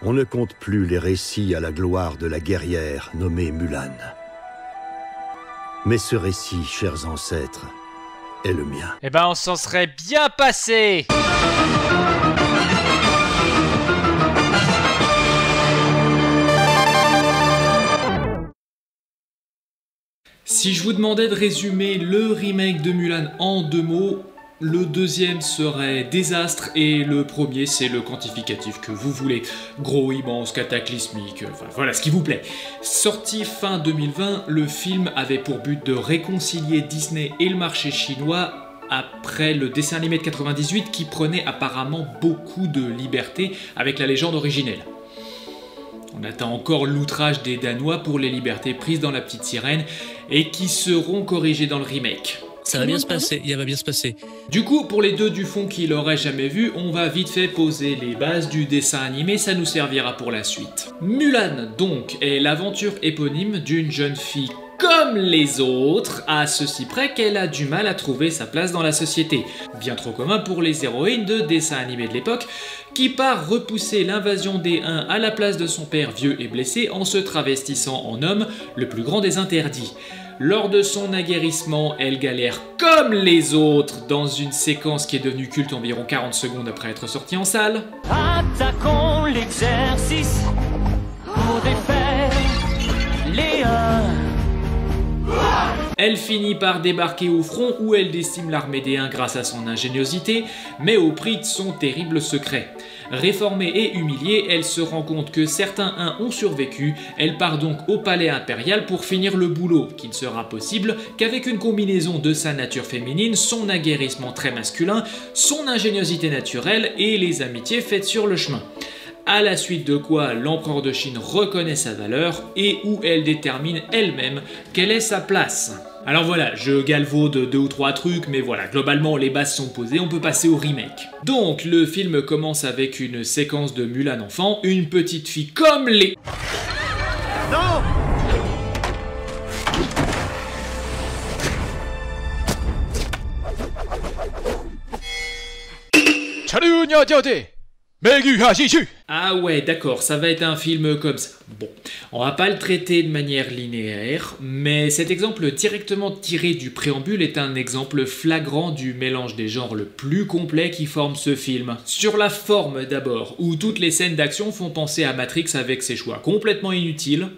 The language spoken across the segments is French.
On ne compte plus les récits à la gloire de la guerrière nommée Mulan. Mais ce récit, chers ancêtres, est le mien. Eh ben, on s'en serait bien passé. Si je vous demandais de résumer le remake de Mulan en 2 mots, le deuxième serait désastre et le premier c'est le quantificatif que vous voulez. Gros, immense, cataclysmique, enfin voilà ce qui vous plaît. Sorti fin 2020, le film avait pour but de réconcilier Disney et le marché chinois après le dessin animé de 98 qui prenait apparemment beaucoup de liberté avec la légende originelle. On attend encore l'outrage des Danois pour les libertés prises dans La Petite Sirène et qui seront corrigées dans le remake. Ça va bien se passer, il va bien se passer. Du coup, pour les deux du fond qui l'auraient jamais vu, on va vite fait poser les bases du dessin animé, ça nous servira pour la suite. Mulan, donc, est l'aventure éponyme d'une jeune fille comme les autres, à ceci près qu'elle a du mal à trouver sa place dans la société. Bien trop commun pour les héroïnes de dessins animés de l'époque, qui part repousser l'invasion des Huns à la place de son père vieux et blessé en se travestissant en homme, le plus grand des interdits. Lors de son aguerrissement, elle galère comme les autres dans une séquence qui est devenue culte environ 40 secondes après être sortie en salle. Attaquons l'exercice pour défaire les Huns. Elle finit par débarquer au front où elle décime l'armée des Huns grâce à son ingéniosité, mais au prix de son terrible secret. Réformée et humiliée, elle se rend compte que certains Huns ont survécu, elle part donc au palais impérial pour finir le boulot, qui ne sera possible qu'avec une combinaison de sa nature féminine, son aguerrissement très masculin, son ingéniosité naturelle et les amitiés faites sur le chemin. À la suite de quoi l'empereur de Chine reconnaît sa valeur et où elle détermine elle-même quelle est sa place. Alors voilà, je galvaude 2 ou 3 trucs, mais voilà, globalement les bases sont posées, on peut passer au remake. Donc le film commence avec une séquence de Mulan enfant, une petite fille comme les... Non! Ah ouais, d'accord, ça va être un film comme ça. Bon, on va pas le traiter de manière linéaire, mais cet exemple directement tiré du préambule est un exemple flagrant du mélange des genres le plus complet qui forme ce film. Sur la forme d'abord, où toutes les scènes d'action font penser à Matrix avec ses choix complètement inutiles.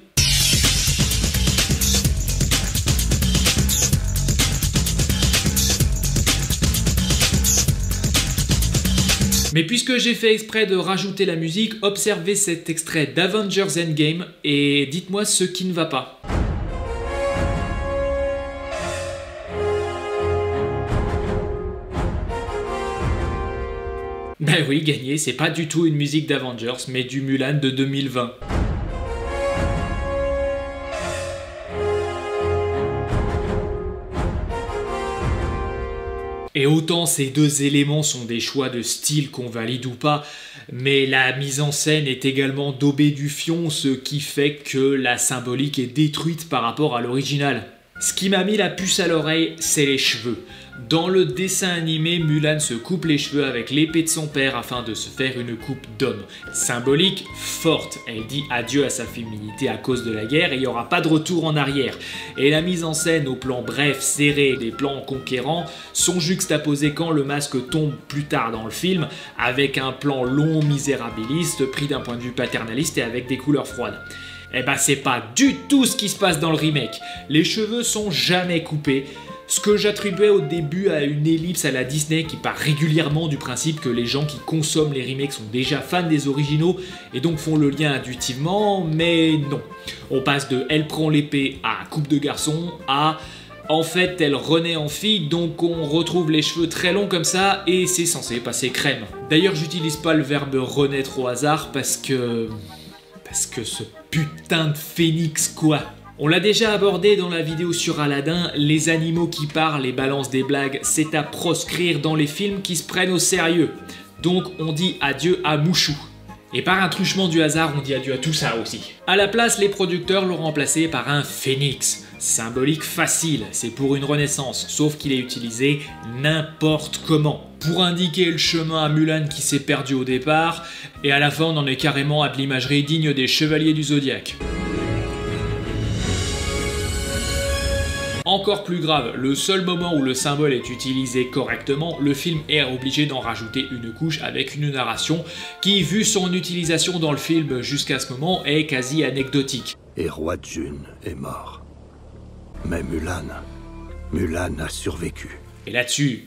Mais puisque j'ai fait exprès de rajouter la musique, observez cet extrait d'Avengers Endgame et dites-moi ce qui ne va pas. Ben oui, gagné, c'est pas du tout une musique d'Avengers, mais du Mulan de 2020. Et autant ces deux éléments sont des choix de style qu'on valide ou pas, mais la mise en scène est également daubée du fion, ce qui fait que la symbolique est détruite par rapport à l'original. Ce qui m'a mis la puce à l'oreille, c'est les cheveux. Dans le dessin animé, Mulan se coupe les cheveux avec l'épée de son père afin de se faire une coupe d'homme. Symbolique, forte, elle dit adieu à sa féminité à cause de la guerre et il n'y aura pas de retour en arrière. Et la mise en scène aux plans brefs, serrés, des plans conquérants sont juxtaposés quand le masque tombe plus tard dans le film avec un plan long misérabiliste pris d'un point de vue paternaliste et avec des couleurs froides. Eh ben c'est pas du tout ce qui se passe dans le remake. Les cheveux sont jamais coupés. Ce que j'attribuais au début à une ellipse à la Disney qui part régulièrement du principe que les gens qui consomment les remakes sont déjà fans des originaux et donc font le lien intuitivement, mais non. On passe de elle prend l'épée à coupe de garçon à en fait elle renaît en fille, donc on retrouve les cheveux très longs comme ça et c'est censé passer crème. D'ailleurs j'utilise pas le verbe renaître au hasard parce que ce putain de phénix quoi. On l'a déjà abordé dans la vidéo sur Aladdin, les animaux qui parlent et balancent des blagues, c'est à proscrire dans les films qui se prennent au sérieux. Donc on dit adieu à Mouchou. Et par un truchement du hasard, on dit adieu à tout ça aussi. À la place, les producteurs l'ont remplacé par un phénix. Symbolique facile, c'est pour une renaissance, sauf qu'il est utilisé n'importe comment. Pour indiquer le chemin à Mulan qui s'est perdu au départ, et à la fin on en est carrément à de l'imagerie digne des chevaliers du Zodiaque. Encore plus grave, le seul moment où le symbole est utilisé correctement, le film est obligé d'en rajouter une couche avec une narration qui, vu son utilisation dans le film jusqu'à ce moment, est quasi anecdotique. Et Roi Jun est mort. Mais Mulan a survécu. Et là-dessus,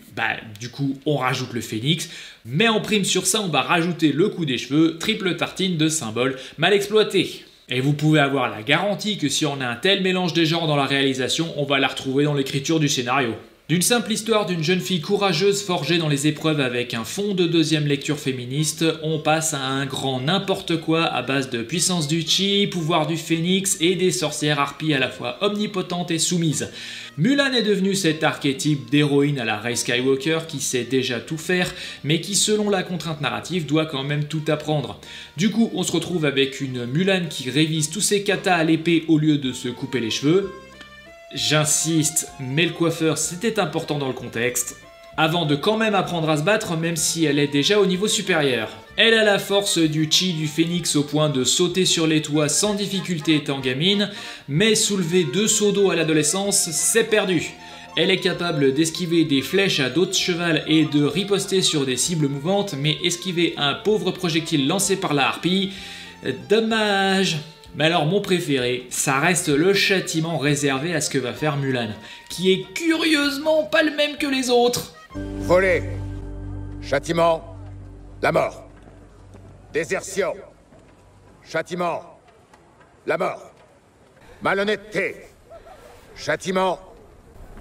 du coup, on rajoute le phénix, mais en prime sur ça, on va rajouter le coup des cheveux, triple tartine de symboles mal exploités. Et vous pouvez avoir la garantie que si on a un tel mélange des genres dans la réalisation, on va la retrouver dans l'écriture du scénario. D'une simple histoire d'une jeune fille courageuse forgée dans les épreuves avec un fond de deuxième lecture féministe, on passe à un grand n'importe quoi à base de puissance du chi, pouvoir du phénix et des sorcières harpies à la fois omnipotentes et soumises. Mulan est devenue cet archétype d'héroïne à la Rey Skywalker qui sait déjà tout faire, mais qui selon la contrainte narrative doit quand même tout apprendre. Du coup, on se retrouve avec une Mulan qui révise tous ses katas à l'épée au lieu de se couper les cheveux. J'insiste, mais le coiffeur c'était important dans le contexte, avant de quand même apprendre à se battre même si elle est déjà au niveau supérieur. Elle a la force du chi du phénix au point de sauter sur les toits sans difficulté étant gamine, mais soulever 2 seaux d'eau à l'adolescence, c'est perdu. Elle est capable d'esquiver des flèches à dos de cheval et de riposter sur des cibles mouvantes, mais esquiver un pauvre projectile lancé par la harpie, dommage. Mais alors mon préféré, ça reste le châtiment réservé à ce que va faire Mulan, qui est curieusement pas le même que les autres. Voler, châtiment, la mort. Désertion, châtiment, la mort. Malhonnêteté, châtiment,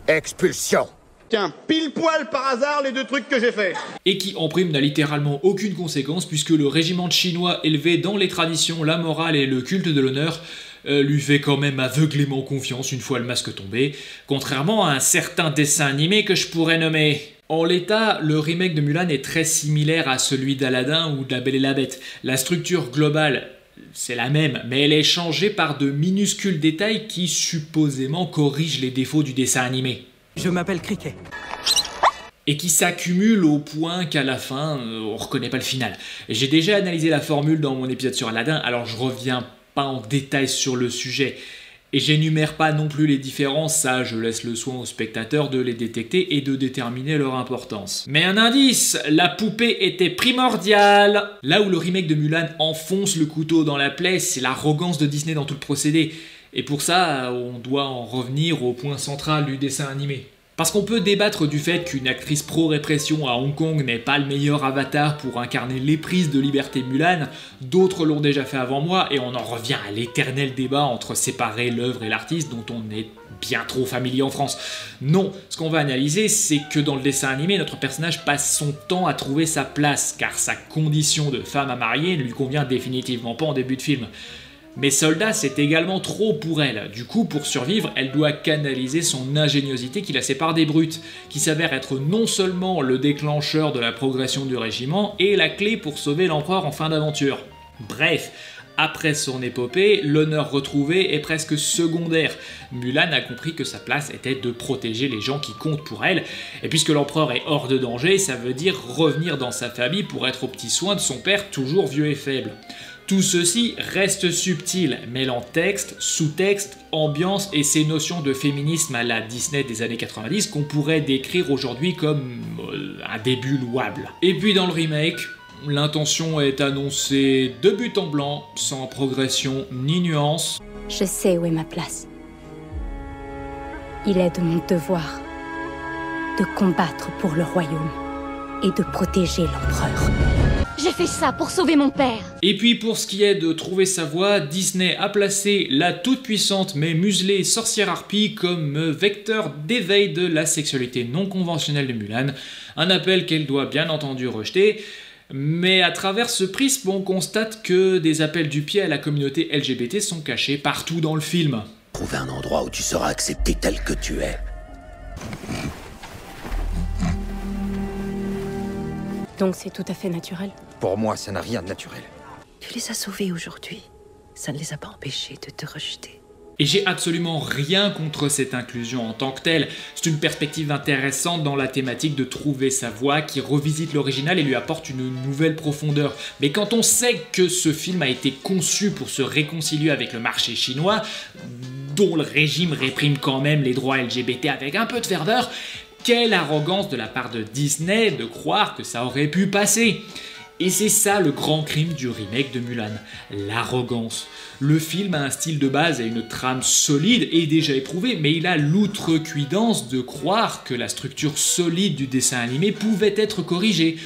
expulsion. Tiens, pile poil par hasard les 2 trucs que j'ai fait. Et qui en prime n'a littéralement aucune conséquence puisque le régiment de Chinois élevé dans les traditions, la morale et le culte de l'honneur lui fait quand même aveuglément confiance une fois le masque tombé, contrairement à un certain dessin animé que je pourrais nommer. En l'état, le remake de Mulan est très similaire à celui d'Aladin ou de La Belle et la Bête. La structure globale, c'est la même, mais elle est changée par de minuscules détails qui supposément corrigent les défauts du dessin animé. Je m'appelle Cricket. Et qui s'accumulent au point qu'à la fin, on reconnaît pas le final. J'ai déjà analysé la formule dans mon épisode sur Aladdin, alors je reviens pas en détail sur le sujet. Et j'énumère pas non plus les différences, ça je laisse le soin aux spectateurs de les détecter et de déterminer leur importance. Mais un indice, la poupée était primordiale. Là où le remake de Mulan enfonce le couteau dans la plaie, c'est l'arrogance de Disney dans tout le procédé. Et pour ça, on doit en revenir au point central du dessin animé. Parce qu'on peut débattre du fait qu'une actrice pro-répression à Hong Kong n'est pas le meilleur avatar pour incarner l'éprise de liberté Mulan, d'autres l'ont déjà fait avant moi, et on en revient à l'éternel débat entre séparer l'œuvre et l'artiste dont on est bien trop familier en France. Non, ce qu'on va analyser, c'est que dans le dessin animé, notre personnage passe son temps à trouver sa place, car sa condition de femme à marier ne lui convient définitivement pas en début de film. Mais Soldat, c'est également trop pour elle. Du coup, pour survivre, elle doit canaliser son ingéniosité qui la sépare des brutes, qui s'avère être non seulement le déclencheur de la progression du régiment, et la clé pour sauver l'empereur en fin d'aventure. Bref, après son épopée, l'honneur retrouvé est presque secondaire. Mulan a compris que sa place était de protéger les gens qui comptent pour elle, et puisque l'empereur est hors de danger, ça veut dire revenir dans sa famille pour être aux petits soins de son père toujours vieux et faible. Tout ceci reste subtil, mêlant texte, sous-texte, ambiance et ces notions de féminisme à la Disney des années 90 qu'on pourrait décrire aujourd'hui comme un début louable. Et puis dans le remake, l'intention est annoncée de but en blanc, sans progression ni nuance. Je sais où est ma place. Il est de mon devoir de combattre pour le royaume et de protéger l'empereur. J'ai fait ça pour sauver mon père. Et puis pour ce qui est de trouver sa voie, Disney a placé la toute-puissante mais muselée sorcière harpie comme vecteur d'éveil de la sexualité non conventionnelle de Mulan, un appel qu'elle doit bien entendu rejeter, mais à travers ce prisme on constate que des appels du pied à la communauté LGBT sont cachés partout dans le film. Trouver un endroit où tu seras accepté tel que tu es. Donc c'est tout à fait naturel. Pour moi, ça n'a rien de naturel. Tu les as sauvés aujourd'hui. Ça ne les a pas empêchés de te rejeter. Et j'ai absolument rien contre cette inclusion en tant que telle. C'est une perspective intéressante dans la thématique de trouver sa voix qui revisite l'original et lui apporte une nouvelle profondeur. Mais quand on sait que ce film a été conçu pour se réconcilier avec le marché chinois, dont le régime réprime quand même les droits LGBT avec un peu de ferveur, quelle arrogance de la part de Disney de croire que ça aurait pu passer. Et c'est ça le grand crime du remake de Mulan, l'arrogance. Le film a un style de base et une trame solide et déjà éprouvée, mais il a l'outrecuidance de croire que la structure solide du dessin animé pouvait être corrigée,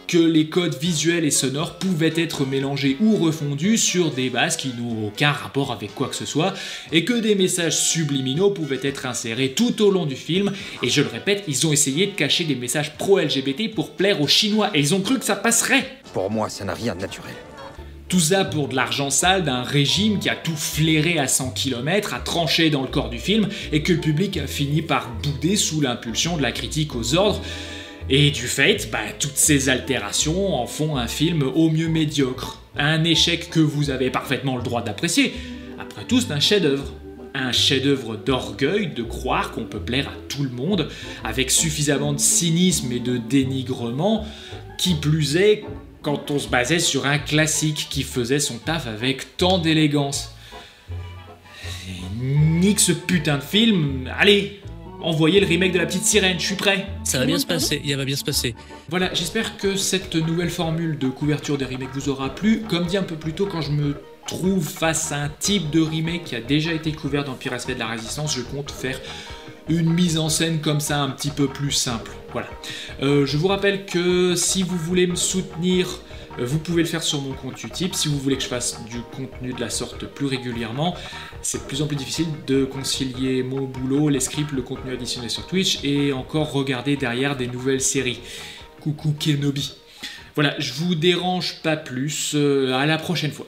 que les codes visuels et sonores pouvaient être mélangés ou refondus sur des bases qui n'ont aucun rapport avec quoi que ce soit, et que des messages subliminaux pouvaient être insérés tout au long du film, et je le répète, ils ont essayé de cacher des messages pro-LGBT pour plaire aux Chinois, et ils ont cru que ça passerait. Pour moi, ça n'a rien de naturel. Tout ça pour de l'argent sale d'un régime qui a tout flairé à 100 km, a tranché dans le corps du film, et que le public a fini par bouder sous l'impulsion de la critique aux ordres. Et du fait, toutes ces altérations en font un film au mieux médiocre. Un échec que vous avez parfaitement le droit d'apprécier. Après tout, c'est un chef-d'œuvre. Un chef-d'œuvre d'orgueil de croire qu'on peut plaire à tout le monde, avec suffisamment de cynisme et de dénigrement, qui plus est quand on se basait sur un classique qui faisait son taf avec tant d'élégance. Nique ce putain de film, allez, envoyez le remake de La Petite Sirène, je suis prêt. Ça va bien se passer, il va bien se passer. Voilà, j'espère que cette nouvelle formule de couverture des remakes vous aura plu. Comme dit un peu plus tôt, quand je me trouve face à un type de remake qui a déjà été couvert dans Pire Aspect de la Résistance, je compte faire une mise en scène comme ça un petit peu plus simple. Voilà. Je vous rappelle que si vous voulez me soutenir, vous pouvez le faire sur mon compte Utip. Si vous voulez que je fasse du contenu de la sorte plus régulièrement, c'est de plus en plus difficile de concilier mon boulot, les scripts, le contenu additionné sur Twitch et encore regarder derrière des nouvelles séries. Coucou Kenobi. Voilà, je vous dérange pas plus, à la prochaine fois.